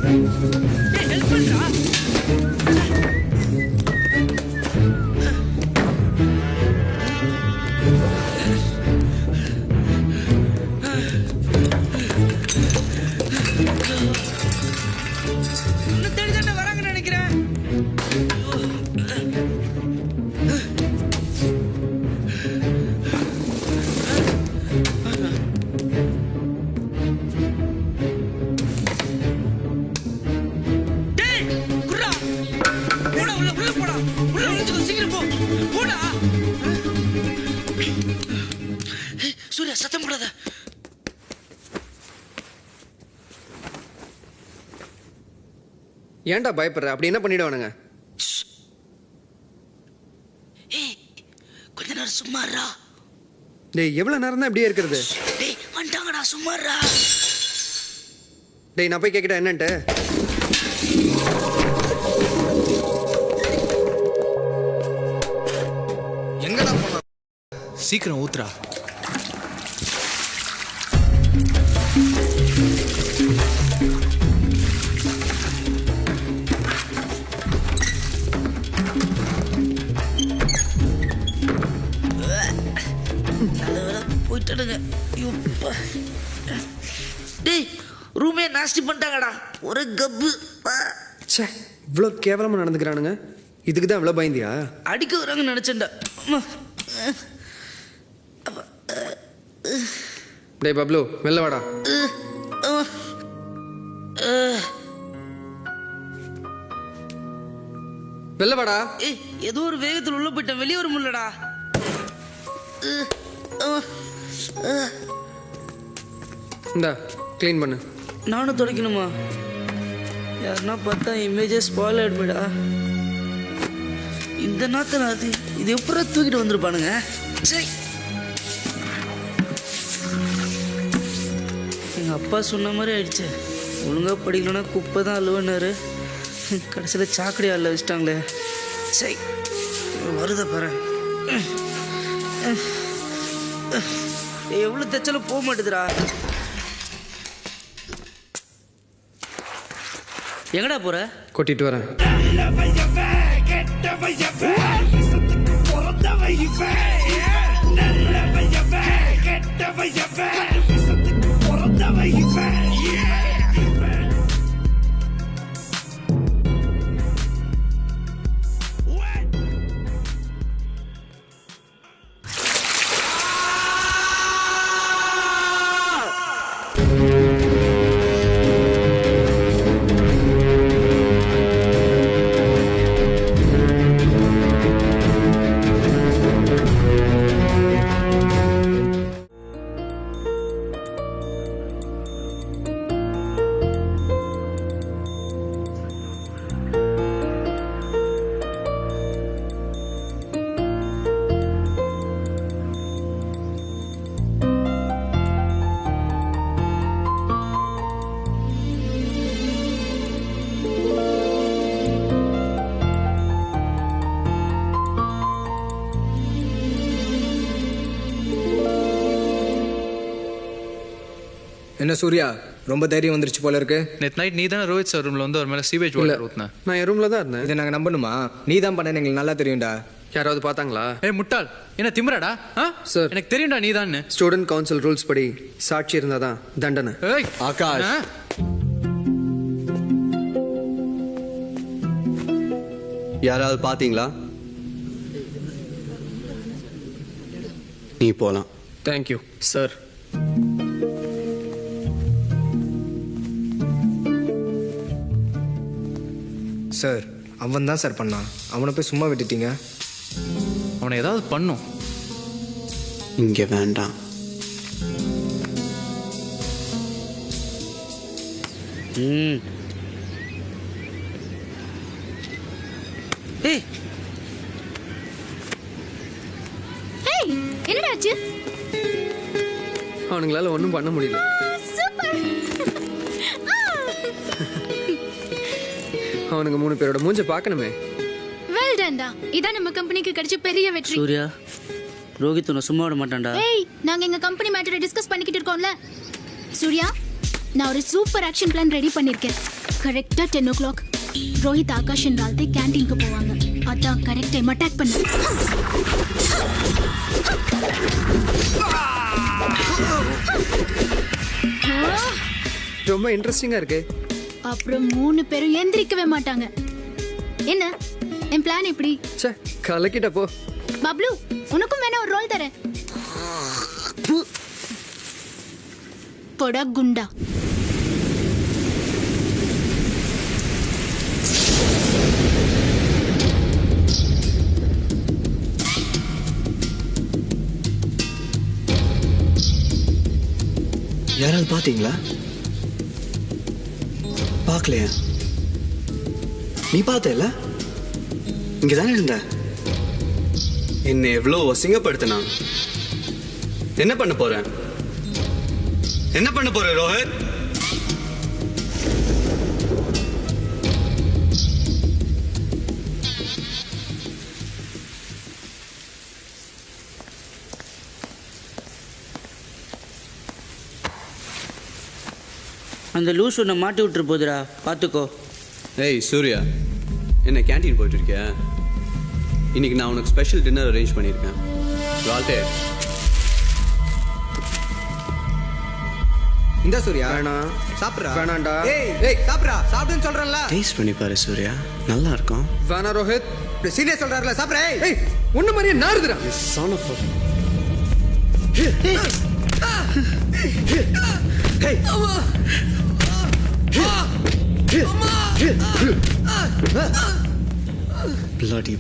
Help பண்ணுடா. இன்னும் தேடி தானே வராங்கன்னு நினைக்கிறேன். டேய் குர்ரா, போடா உள்ள போடா, உள்ள ஒளிஞ்சுக்கோ, சீக்கிரம் போ, போடா. சூர்யா சத்தம் போடாத. ஏன்டா பயப்படுற? அப்படி என்ன பண்ணிடுவானுங்க? கொஞ்ச நேரம் சும்மாறா. டேய் எவ்வளவு நேரம் தான் இப்படியே இருக்கிறது? டேய் வந்துட்டாங்கடா, சும்மாறா. டேய் நான் போய் கேட்கிட்டா என்னன்ட்டு? எங்கடா போன? சீக்கிரம் ஊத்துறா. போயிட்டானுங்க. டேய் ரூமே நாஸ்டி பண்ணிட்டாங்கடா, ஒரு கப்பு. ச்சே, இவ்வளோ கேவலமாக நடந்துக்கிறானுங்க. இதுக்கு தான் இவ்வளோ பயந்தியா? அடிக்க வராங்கன்னு நினச்சேன்டா. டேய் பப்ளு வெளில வாடா. வெளில வாடா. ஏய் ஏதோ ஒரு வேகத்தில் உள்ள போயிட்டேன், வெளியே வர முடியலடா. இந்தா க்ளீன் பண்ணு. நானும் துடைக்கணுமா? யாருன்னா பார்த்தா இமேஜே ஸ்பாயில் ஆயிடுமேடா. இந்த நாத்த நாத்து இது எப்படா தூக்கிட்டு வந்திருப்பானுங்க? சரி, எங்கள் அப்பா சொன்ன மாதிரி ஆயிடுச்சு. ஒழுங்காக படிக்கலன்னா குப்பை தான் அழுவனாரு. கடைசியில் சாக்கடை அள்ள வச்சிட்டாங்களே. சரி வருத பாரு. எவ்வளோ தைச்சாலும் போக மாட்டேதுடா. எங்கடா போற? கொட்டிட்டு வரேன். என்ன சூர்யா, ரொம்ப தைரியம் வந்துருச்சு போல இருக்கு. நேற்று நைட் நீ தானே ரோஹித் சார் ரூமில் வந்து ஒரு மேலே சீவேஜ் வாட்டர் ஊற்றினேன். நான் என் ரூமில் தான் இருந்தேன். இதை நாங்கள் நம்பணுமா? நீ தான் பண்ண, எங்களுக்கு நல்லா தெரியும்டா. யாராவது பார்த்தாங்களா? ஏய் முட்டாள், என்ன திமிராடா? சார் எனக்கு தெரியும்டா நீ தான். ஸ்டூடெண்ட் கவுன்சில் ரூல்ஸ் படி சாட்சி இருந்தால் தான் தண்டனை. ஏய் ஆகாஷ், யாராவது பார்த்தீங்களா? நீ போகலாம். Thank you sir. சார் அவன் தான் சார் பண்ணான். அவனை போய் சும்மா விட்டுட்டீங்க. அவனை ஏதாவது பண்ணும். இங்கே வேண்டாம். ஏய் ஏய் என்னடா ஆச்சு? அவனுங்களால ஒன்றும் பண்ண முடியல. சூப்பர். அவனுங்க 3 பேரோட மூஞ்ச பார்க்கணுமே. வெல் டன் டா. இதான் நம்ம கம்பெனிக்கு கிடைச்ச பெரிய வெற்றி. சூர்யா, ரோஹித் உன்னை சும்மா விட மாட்டான்டா. ஏய், நாங்க எங்க கம்பெனி மேட்டரை டிஸ்கஸ் பண்ணிக்கிட்டு இருக்கோம்ல. சூர்யா, நான் ஒரு சூப்பர் ஆக்ஷன் பிளான் ரெடி பண்ணிருக்கேன். கரெக்டா 10 o'clock ரோஹித் ஆகாஷ் ரால்தே கேண்டீனுக்கு போவாங்க. அதான் கரெக்ட் டைம் அட்டாக் பண்ண. ரொம்ப இன்ட்ரெஸ்டிங்காக இருக்கு. அப்புறம் 3 பேரும் எந்திரிக்கவே மாட்டாங்க. என்ன என் பிளான் இப்படி? சே கலக்கிட்ட போ. பப்ளு உனக்கும் வேணா ஒரு ரோல் தரேன். போடா குண்டா. யாராவது பார்த்தீங்களா? பார்க்கலையா? நீ பார்த்தல? இங்கே தானே இருந்த. என்னை எவ்வளோ அசிங்கப்படுத்தினா. என்ன பண்ண போறேன்? என்ன பண்ண போற ரோஹித்? அந்த லூஸ் உன்னை மாட்டி விட்டுரு போதுடா, பார்த்துக்கோ. ஏய் சூர்யா, என்ன கேண்டீன் போயிட்டு இருக்கியா? இன்னைக்கு நான் உனக்கு ஸ்பெஷல் டின்னர் அரேஞ்ச் பண்ணியிருக்கேன். ரால்டே இந்த சூர்யா வேணாம். சாப்பிட்றா. வேணாம்டா. ஏய் ஏய் சாப்பிட்றா, சாப்பிடுன்னு சொல்றேன்ல. டேஸ்ட் பண்ணி பாரு சூர்யா, நல்லா இருக்கும். வேணா ரோஹித். சீனியர் சொல்றாருல, சாப்பிட்றா. ஏய் ஒன்று மாதிரியே நாறுதுடா. Son of a... Bloody